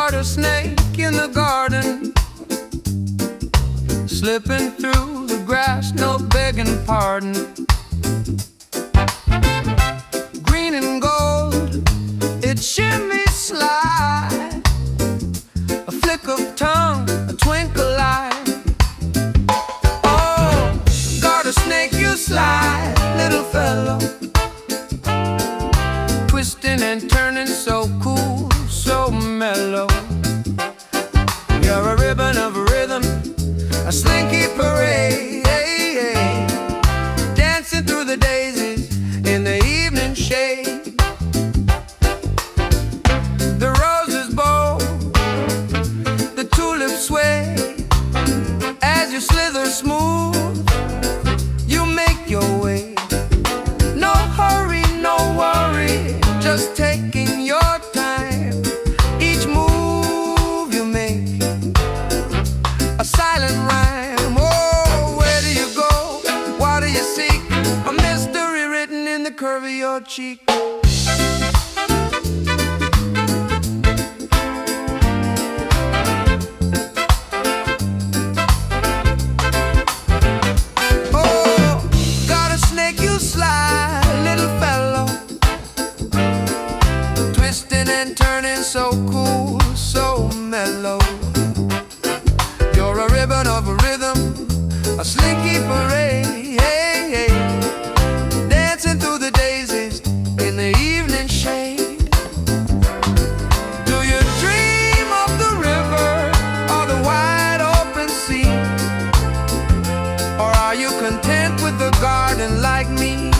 garter snake in the garden, slipping through the grass, no begging pardon. Green and gold, it shimmy slide, a flick of tongue, a twinkle light. Oh, garter snake, you slide, little fellow, twisting and turning so cool, so mellow. You're a ribbon of rhythm, a slinky parade, dancing through the daisies in the evening shade. The roses bow, the tulips sway, as you slither smooth, you make your way. No hurry, no worry, just taking your time. Each move you make, a silent rhyme. Oh, where do you go? What do you seek? A mystery written in the curve of your cheek. Oh, garter snake, you slide, little fellow, twisting and turning so cool, so mellow. You're a ribbon of rhythm, a slinky parade, dancing through the daisies in the evening shade. Do you dream of the river or the wide open sea? Or are you content with the garden like me?